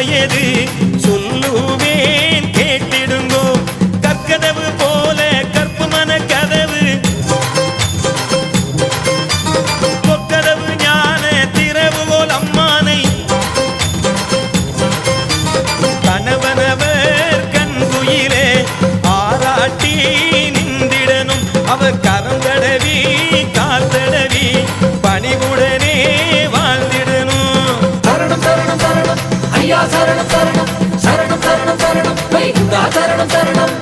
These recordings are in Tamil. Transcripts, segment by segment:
உண்மையது சொல்லுவேன் கேட்டிடுங்கோ. கற்கதவு போல கற்பு மன கதவு, பொற்கதவு ஞான திறவு போல் அம்மானை கணவனவர் கண்குயிலே ஆராட்டி நின்றிடனும். அவர் கரம் தடவி கால் தடவி பணிவுடனே வாழ்ந்திடணும். சரணம் சரணம் சரணம் ஐயா சரணம் சரணம் சரணம் சரணம் சரணம் வைகுண்டா சரணம் சரணம்.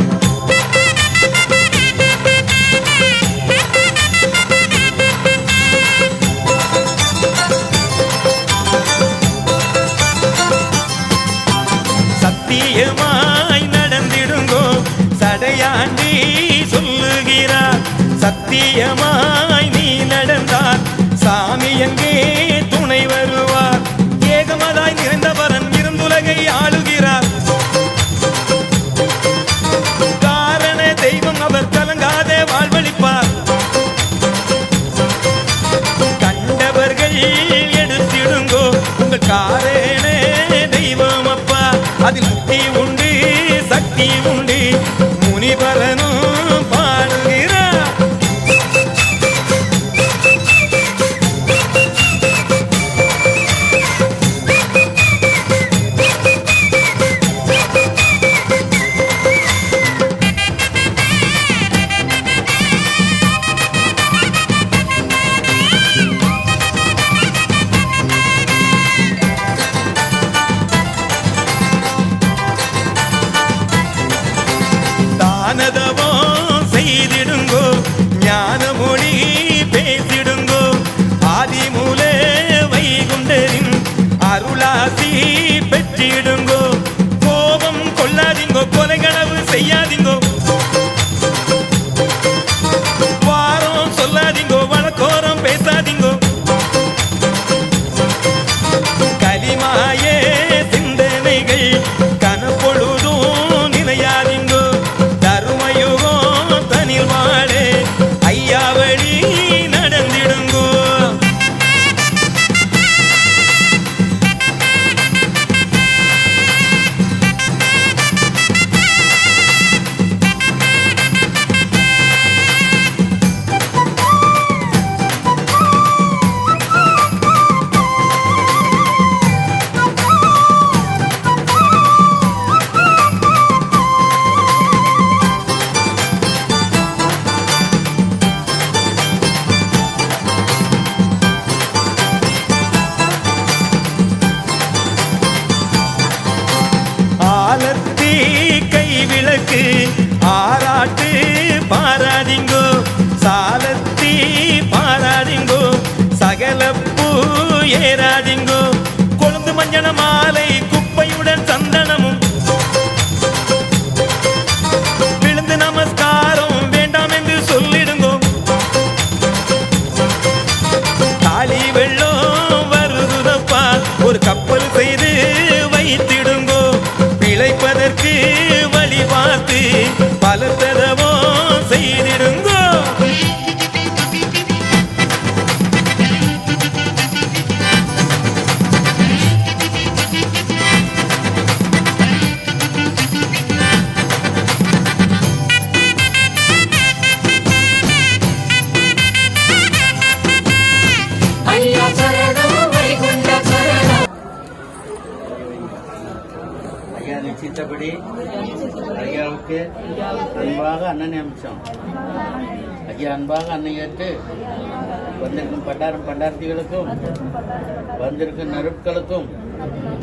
சத்தியமாய் நடந்திடுங்கோ சடையாண்டி சொல்லுகிறார். சத்தியமாய் நீ நடந்தார் சாமி எங்கே துணை வருவார். ஏகமதாய் நிறைந்தவரன் இருந்துலகை ஆளுகிறார். காரண தெய்வம் அவர் கலங்காத வாழ்வளிப்பார். கண்டவர்கள் எடுத்திடுங்கோ உங்கள் காரண தெய்வம் அப்பா. அதில் முக்தி உண்டு சக்தி உண்டு முனிபரனும் பாடுகிறார். தானதவோ செய்திடுங்கோ ஞானமொழி பேசிடுங்கோ. ஆதிமூல வைகுண்டரின் அருளாசி பெற்றிடுங்கோ. கோபம் கொள்ளாதீங்கோ கொலைகளவு செய்யாதீங்கோ. வாரம் சொல்லாதீங்கோ வழக்கோரம் பேசாதீங்கோ. கலிமாயே சிந்தனைகள் கனப்பொழுதும் நினையாதீங்கோ. தருமயுகம் தனில் வாழே ஐயா வழி நடந்திடுங்கோ. ஆலத்தி கை விளக்கு ஆராட்டு பாராதிங்கோ. சாலத்தி பாராதிங்கோ சகலப்பூ ஏறாதிங்கோ. கொழுந்து மஞ்சன மாலை குப்பையுடன் சந்தனமும் விழுந்து நமஸ்காரம் வேண்டாம் என்று சொல்லிடுங்கோ. காளி வெள்ளம் வருதுதப்பா ஒரு கப்பல் செய்து வைத்திடுங்கோ. பிழைப்பதற்கு வழி பார்த்து பல தடவோ செய்திடுங்கோ. ஐயா சரணம் வைகுண்ட சரணம். ஐயா நிச்சயித்தபடி ஐயாவுக்கு அன்பாக அண்ணனை அமிச்சோம். ஐயா அன்பாக அன்னை ஏற்று வந்திருக்கும் பண்டாரத்திகளுக்கும் வந்திருக்கும் நெருட்களுக்கும்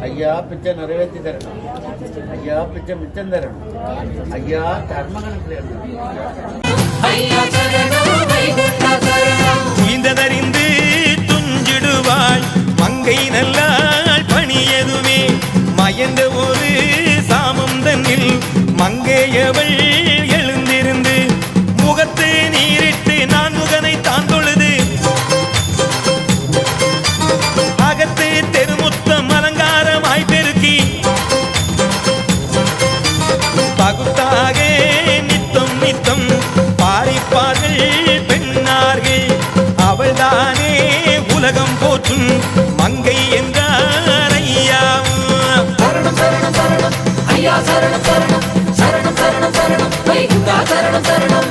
ஐயா பிச்சை நிறைவேற்றி தரணும். ஐயா பிச்சை மிச்சம் தரணும். ஐயா கர்மகணத்தில் ஐயா சரணம் வைகுண்ட சரணம். துய்ந்ததறிந்து துஞ்சிடுவாள் மங்கை நல்லாள் பணியதுவே. மயந்த ஒரு சாமம் தன்னில் மங்கையவள் எழுந்திருந்து முகத்து நீரிட்டு நான் முகனை தான் தொழுது. அகத்து தெருமுத்தம் அலங்காரமாய் பெருக்கி பகுத்தாக நித்தம் நித்தம் பாரிப்பார்கள் பெண்ணார்கள். அவள்தானே உலகம் போற்றும் மங்கை என்றார் ஐயா. சரணம் சரணம் சரணம் சரணம் சரணம் வைகுண்டா சரணம் சரணம்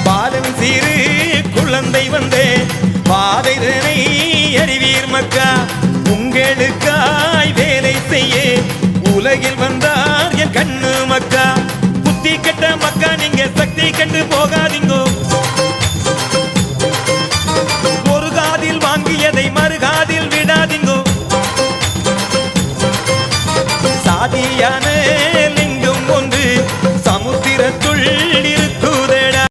பாலன் சிறு குழந்தை வந்தே பாதைதனை அறிவீர் மக்கா உங்களுக்காய் வேலை செய்ய உலகில் வந்தார் என் கண்ணு மக்கா புத்தி கெட்ட மக்கா நீங்க சக்தி கண்டு போகாதீங்கோ